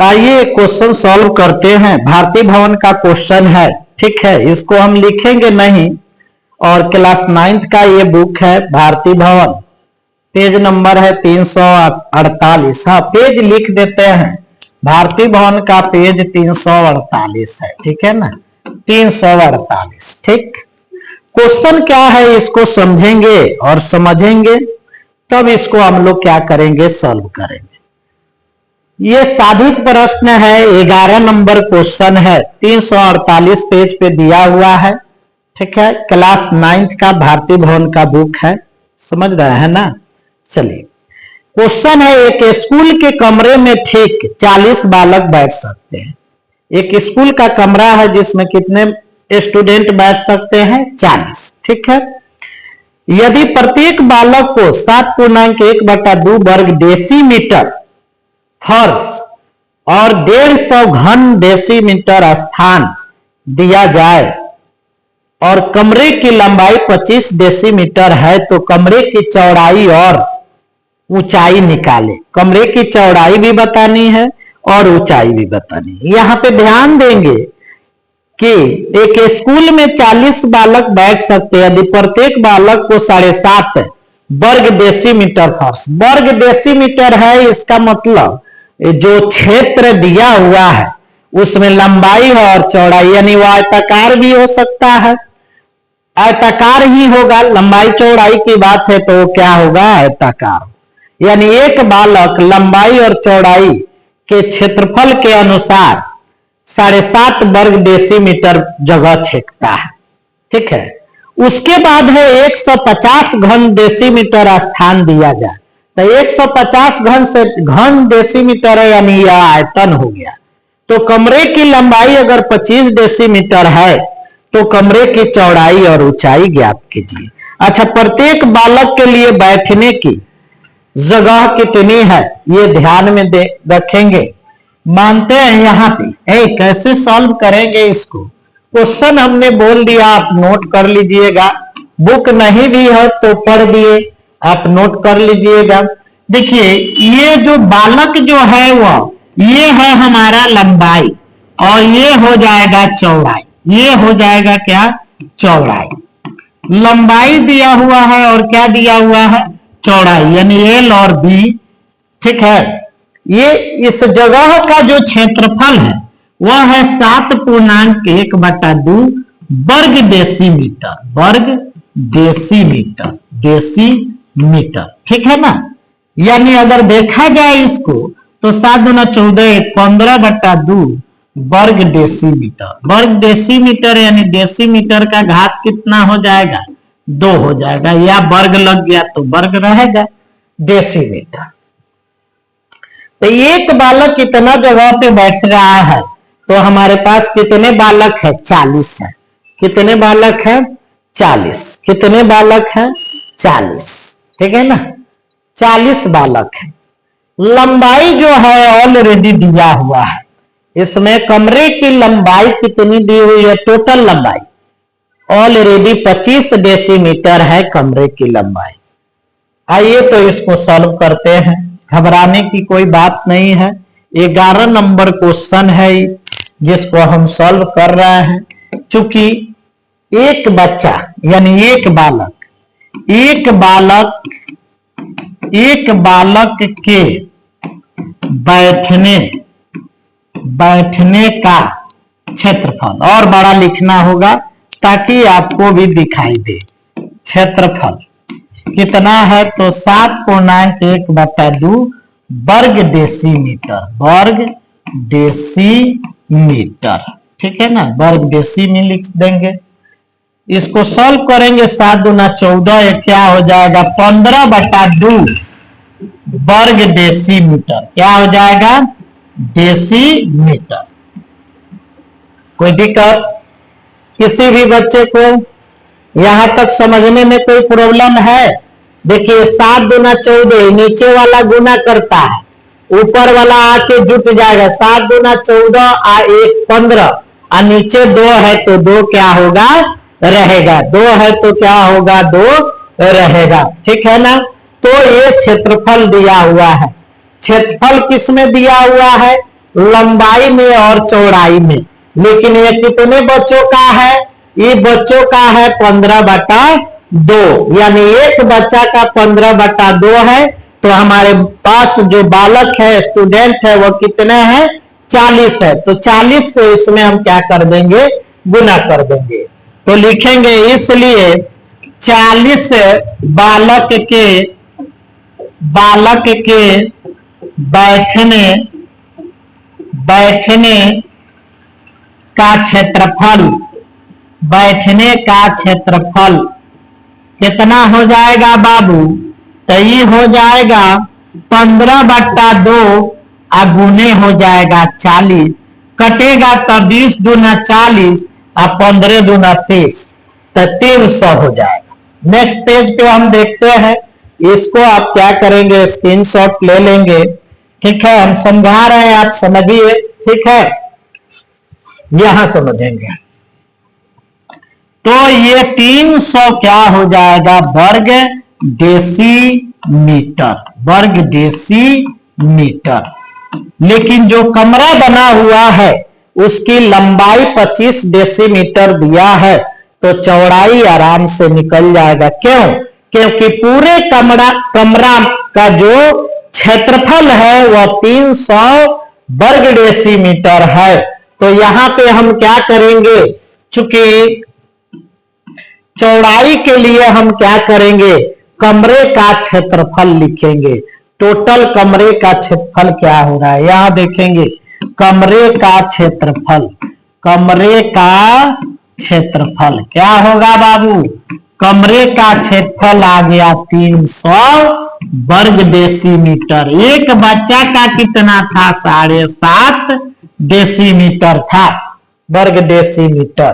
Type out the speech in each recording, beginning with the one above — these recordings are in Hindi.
आइए क्वेश्चन सॉल्व करते हैं। भारतीय भवन का क्वेश्चन है, ठीक है। इसको हम लिखेंगे नहीं, और क्लास 9th का ये बुक है भारतीय भवन, पेज नंबर है 348। हाँ, पेज लिख देते हैं। भारतीय भवन का पेज 348 है, ठीक है ना, 348। ठीक, क्वेश्चन क्या है इसको समझेंगे और समझेंगे, तब इसको हम लोग क्या करेंगे, सॉल्व करेंगे। ये साधित प्रश्न है, 11 नंबर क्वेश्चन है, 348 पेज पे दिया हुआ है, ठीक है। क्लास 9th का भारतीय भवन का बुक है, समझ रहे हैं ना। चलिए, क्वेश्चन है, एक स्कूल के कमरे में ठीक 40 बालक बैठ सकते हैं। एक स्कूल का कमरा है जिसमें कितने स्टूडेंट बैठ सकते हैं, 40, ठीक है। यदि प्रत्येक बालक को 7.1/2 वर्ग डेसीमीटर फर्श और 150 घन डेसीमीटर स्थान दिया जाए और कमरे की लंबाई 25 डेसीमीटर है, तो कमरे की चौड़ाई और ऊंचाई निकाले। कमरे की चौड़ाई भी बतानी है और ऊंचाई भी बतानी है। यहां पे ध्यान देंगे कि एक स्कूल में 40 बालक बैठ सकते हैं, यदि प्रत्येक बालक को 7.5 वर्ग डेसीमीटर फर्श, वर्ग डेसीमीटर है, इसका मतलब जो क्षेत्र दिया हुआ है उसमें लंबाई और चौड़ाई, यानी वो आयताकार भी हो सकता है, आयताकार ही होगा। लंबाई चौड़ाई की बात है तो क्या होगा, आयताकार। यानी एक बालक लंबाई और चौड़ाई के क्षेत्रफल के अनुसार 7.5 वर्ग डेसीमीटर जगह छेकता है, ठीक है। उसके बाद है 150 घन डेसीमीटर स्थान दिया जाए, तो 150 घन डेसीमीटर है, यानी यह आयतन हो गया। तो कमरे की लंबाई अगर 25 डेसीमीटर है तो कमरे की चौड़ाई और ऊंचाई ज्ञात कीजिए। अच्छा, प्रत्येक बालक के लिए बैठने की जगह कितनी है ये ध्यान में रखेंगे। मानते हैं यहाँ पे कैसे सॉल्व करेंगे इसको। क्वेश्चन हमने बोल दिया, आप नोट कर लीजिएगा। बुक नहीं भी है तो पढ़ दिए, आप नोट कर लीजिएगा। देखिए, ये जो बालक जो है वो ये है हमारा लंबाई और ये हो जाएगा चौड़ाई, ये हो जाएगा क्या, चौड़ाई। लंबाई दिया हुआ है और क्या दिया हुआ है, चौड़ाई, यानी एल और बी, ठीक है। ये इस जगह का जो क्षेत्रफल है वह है 7.1/2 वर्ग डेसीमीटर, वर्ग डेसीमीटर, डेसीमीटर, ठीक है ना। यानी अगर देखा जाए इसको तो 7 × 14 15/2 वर्ग डेसीमीटर, वर्ग डेसीमीटर, यानी डेसीमीटर का घात कितना हो जाएगा, 2 हो जाएगा, या वर्ग लग गया तो वर्ग रहेगा, डेसीमीटर। तो एक बालक कितना जगह पे बैठ रहा है, तो हमारे पास कितने बालक है, 40 है। कितने बालक है, 40। कितने बालक है, 40, ठीक है ना, 40 बालक है। लंबाई जो है ऑलरेडी दिया हुआ है, इसमें कमरे की लंबाई कितनी दी हुई है, टोटल लंबाई ऑलरेडी 25 डेसीमीटर है कमरे की लंबाई। आइए तो इसको सॉल्व करते हैं, घबराने की कोई बात नहीं है। 11 नंबर क्वेश्चन है जिसको हम सॉल्व कर रहे हैं। चूंकि एक बच्चा यानी एक बालक के बैठने का क्षेत्रफल, और बड़ा लिखना होगा ताकि आपको भी दिखाई दे। क्षेत्रफल कितना है, तो 7.1/2 वर्ग डेसीमीटर, वर्ग डेसीमीटर, ठीक है ना, वर्ग डेसी में लिख देंगे। इसको सॉल्व करेंगे, 7 × 14 क्या हो जाएगा, 15/2 वर्ग डेसीमीटर, क्या हो जाएगा, डेसीमीटर। कोई दिक्कत किसी भी बच्चे को यहां तक समझने में कोई प्रॉब्लम है? देखिए, 7 × 14 नीचे वाला गुना करता है, ऊपर वाला आके जुट जाएगा, 7 × 14 आ 1 15, और नीचे 2 है तो 2 क्या होगा, रहेगा, 2 है तो क्या होगा, 2 रहेगा, ठीक है ना। तो ये क्षेत्रफल दिया हुआ है। क्षेत्रफल किस में दिया हुआ है? लंबाई में और चौड़ाई में। लेकिन ये कितने बच्चों का है? ये बच्चों का है 15/2, यानी एक बच्चा का 15/2 है। तो हमारे पास जो बालक है, स्टूडेंट है, वो कितने हैं? 40 है। तो 40 से इसमें हम क्या कर देंगे? गुना कर देंगे। तो लिखेंगे इसलिए 40 बालक के बैठने बैठने का क्षेत्रफल, बैठने का क्षेत्रफल कितना हो जाएगा बाबू? तो ये हो जाएगा 15/2 गुने हो जाएगा 40, कटेगा तो 20 दूना 40 और 15 दूना 30, तो 300 हो जाएगा। नेक्स्ट पेज पे हम देखते हैं। इसको आप क्या करेंगे? स्क्रीनशॉट ले लेंगे, ठीक है। हम समझा रहे हैं, आप समझिए, ठीक है। यहां समझेंगे तो ये 300 क्या हो जाएगा? वर्ग डेसीमीटर, वर्ग डेसीमीटर। लेकिन जो कमरा बना हुआ है उसकी लंबाई 25 डेसीमीटर दिया है, तो चौड़ाई आराम से निकल जाएगा। क्यों? क्योंकि पूरे कमरा का जो क्षेत्रफल है वह 300 वर्ग डेसीमीटर है। तो यहां पे हम क्या करेंगे? चूंकि चौड़ाई के लिए हम क्या करेंगे? कमरे का क्षेत्रफल लिखेंगे। टोटल कमरे का क्षेत्रफल क्या हो रहा है यहां देखेंगे। कमरे का क्षेत्रफल, कमरे का क्षेत्रफल क्या होगा बाबू? कमरे का क्षेत्रफल आ गया 300 वर्ग डेसीमीटर। एक बच्चा का कितना था? 7.5 डेसीमीटर था, वर्ग डेसीमीटर।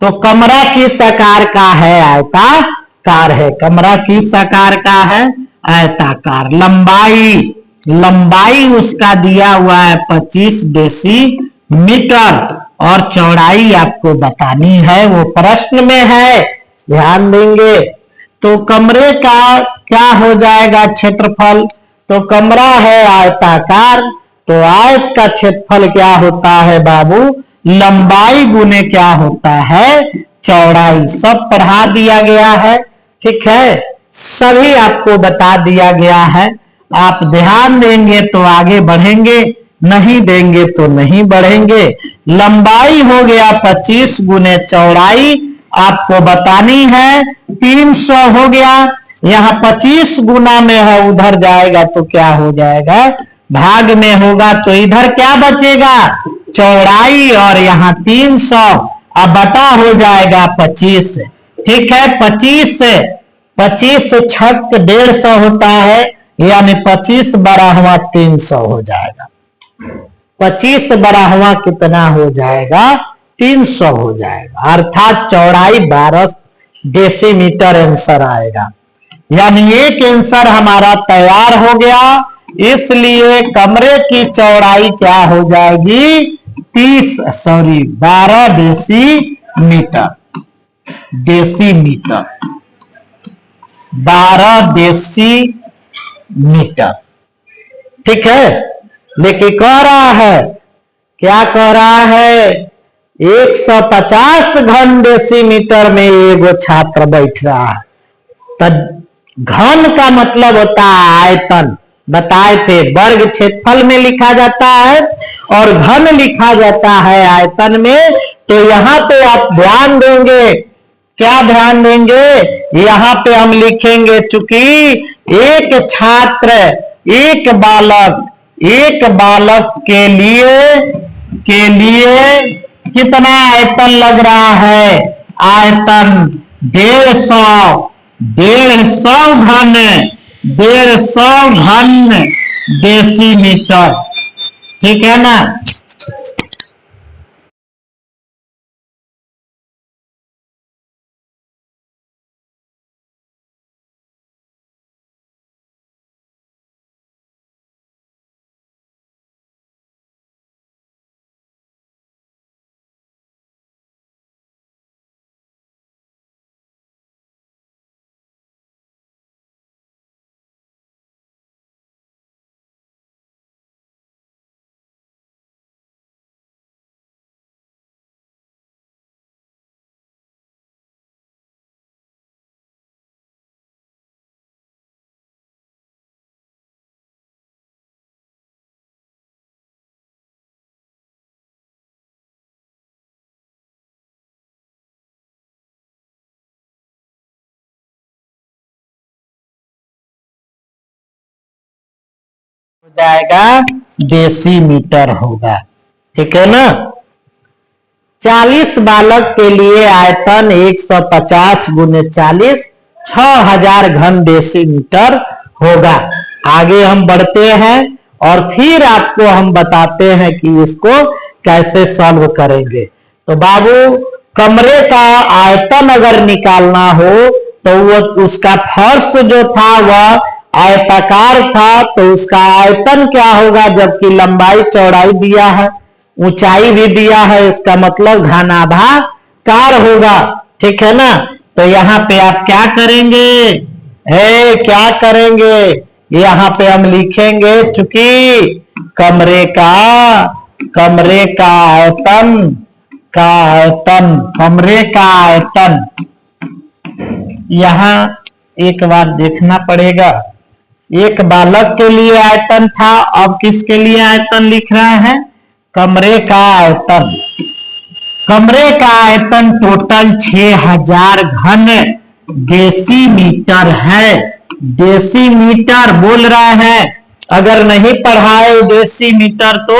तो कमरा किस आकार का है? आयताकार है। कमरा किस आकार का है? आयताकार। लंबाई, लंबाई उसका दिया हुआ है 25 डेसीमीटर, और चौड़ाई आपको बतानी है, वो प्रश्न में है, ध्यान देंगे। तो कमरे का क्या हो जाएगा क्षेत्रफल? तो कमरा है आयताकार, तो आयत का क्षेत्रफल क्या होता है बाबू? लंबाई गुने क्या होता है? चौड़ाई। सब पढ़ा दिया गया है, ठीक है। सभी आपको बता दिया गया है। आप ध्यान देंगे तो आगे बढ़ेंगे, नहीं देंगे तो नहीं बढ़ेंगे। लंबाई हो गया 25 गुने चौड़ाई, आपको बतानी है 300 हो गया। यहाँ 25 गुना में है, उधर जाएगा तो क्या हो जाएगा? भाग में होगा, तो इधर क्या बचेगा? चौड़ाई, और यहाँ 300 अब बटा हो जाएगा 25, ठीक है। 25 से 6 150 होता है, यानी 25/2 300 हो जाएगा। 25/2 कितना हो जाएगा? 300 हो जाएगा, अर्थात चौड़ाई 12 डेसीमीटर आंसर आएगा। यानी एक आंसर हमारा तैयार हो गया। इसलिए कमरे की चौड़ाई क्या हो जाएगी? 12 डेसीमीटर, डेसीमीटर, 12 डेसीमीटर, ठीक है। लेकिन कह रहा है, क्या कह रहा है? 150 घन डेसीमीटर में एगो छात्र बैठ रहा है। तो घन का मतलब होता है आयतन, बताए थे। वर्ग क्षेत्रफल में लिखा जाता है और घन लिखा जाता है आयतन में। तो यहां पे आप ध्यान देंगे, क्या ध्यान देंगे? यहां पे हम लिखेंगे, चूंकि एक छात्र, एक बालक के लिए कितना आयतन लग रहा है? आयतन 150, 150 घन, 150 घन डेसीमीटर, ठीक है ना। हो जाएगा डेसीमीटर होगा। ठीक है ना। 40 बालक के लिए आयतन 150 गुने 40 6000 घन डेसीमीटर होगा। आगे हम बढ़ते हैं और फिर आपको हम बताते हैं कि इसको कैसे सॉल्व करेंगे। तो बाबू कमरे का आयतन अगर निकालना हो तो वो उसका फर्श जो था वह आयताकार था, तो उसका आयतन क्या होगा, जबकि लंबाई चौड़ाई दिया है, ऊंचाई भी दिया है, इसका मतलब घनाभाकार होगा। ठीक है ना। तो यहाँ पे आप क्या करेंगे, क्या करेंगे, यहाँ पे हम लिखेंगे चूंकि कमरे का आयतन कमरे का आयतन यहाँ एक बार देखना पड़ेगा। एक बालक के लिए आयतन था, अब किसके लिए आयतन लिख रहा है, कमरे का आयतन। कमरे का आयतन टोटल 6000 घन डेसीमीटर है। डेसीमीटर बोल रहा है, अगर नहीं पढ़ाए डेसीमीटर तो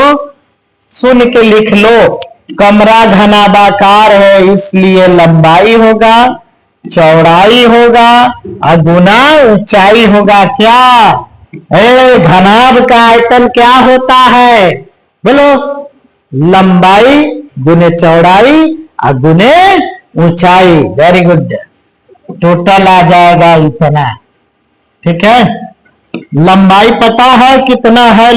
सुन के लिख लो। कमरा घनाभाकार है, इसलिए लंबाई होगा, चौड़ाई होगा और गुना ऊंचाई होगा। क्या घनाभ का आयतन क्या होता है, बोलो, लंबाई गुने चौड़ाई और गुने ऊंचाई। Very good. टोटल आ जाएगा इतना। ठीक है। लंबाई पता है कितना है,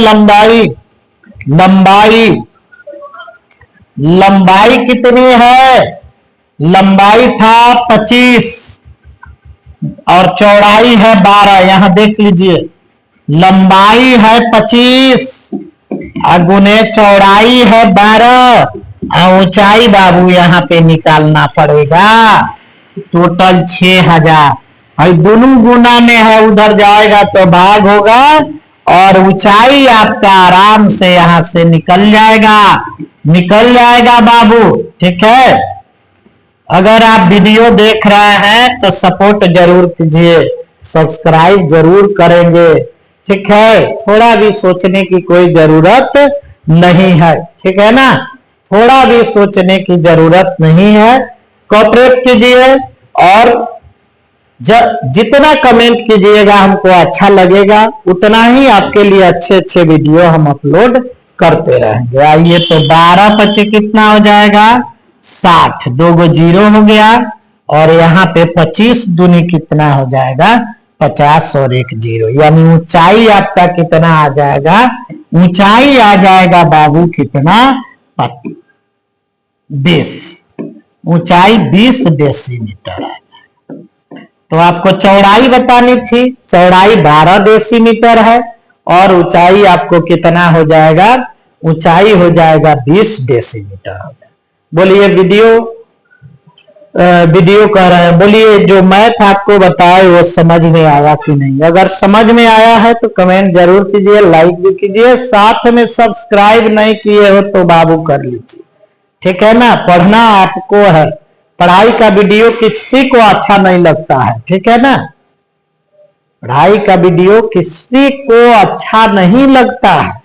लंबाई कितनी है, लंबाई था 25 और चौड़ाई है 12। यहां देख लीजिए, लंबाई है 25 और गुने चौड़ाई है 12 और ऊंचाई बाबू यहाँ पे निकालना पड़ेगा। टोटल 6000 और दोनों गुना में है, उधर जाएगा तो भाग होगा और ऊंचाई आपका आराम से यहां से निकल जाएगा बाबू। ठीक है। अगर आप वीडियो देख रहे हैं तो सपोर्ट जरूर कीजिए, सब्सक्राइब जरूर करेंगे। ठीक है। थोड़ा भी सोचने की कोई जरूरत नहीं है। ठीक है ना। थोड़ा भी सोचने की जरूरत नहीं है। कोऑपरेट कीजिए और जितना कमेंट कीजिएगा हमको अच्छा लगेगा, उतना ही आपके लिए अच्छे वीडियो हम अपलोड करते रहेंगे। आइए तो 12 पचे कितना हो जाएगा, 60, 2 गो 0 हो गया और यहाँ पे 25 दूनी कितना हो जाएगा, 50 और 1 0, यानी ऊंचाई आपका कितना आ जाएगा, ऊंचाई आ जाएगा बाबू कितना, 20। ऊंचाई 20 डेसीमीटर है। तो आपको चौड़ाई बतानी थी, चौड़ाई 12 डेसीमीटर है और ऊंचाई आपको कितना हो जाएगा, ऊंचाई हो जाएगा 20 डेसीमीटर हो जाएगा। बोलिए वीडियो कह रहे हैं, बोलिए जो मैथ आपको बताए वो समझ में आया कि नहीं। अगर समझ में आया है तो कमेंट जरूर कीजिए, लाइक भी कीजिए, साथ में सब्सक्राइब नहीं किए हो तो बाबू कर लीजिए। ठीक है ना। पढ़ना आपको है, पढ़ाई का वीडियो किसी को अच्छा नहीं लगता है। ठीक है ना। पढ़ाई का वीडियो किसी को अच्छा नहीं लगता है।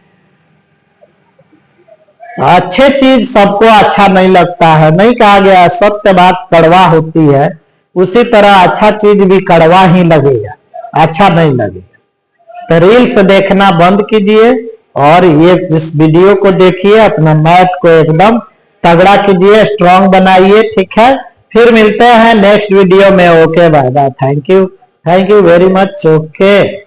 अच्छे चीज सबको अच्छा नहीं लगता है, नहीं कहा गया सत्य बात कड़वा होती है, उसी तरह अच्छा चीज भी कड़वा ही लगेगा, अच्छा नहीं लगेगा। तो रील्स देखना बंद कीजिए और ये इस वीडियो को देखिए, अपना मैथ को एकदम तगड़ा कीजिए, स्ट्रांग बनाइए। ठीक है। फिर मिलते हैं नेक्स्ट वीडियो में। Okay bye bye. Thank you very much. Okay.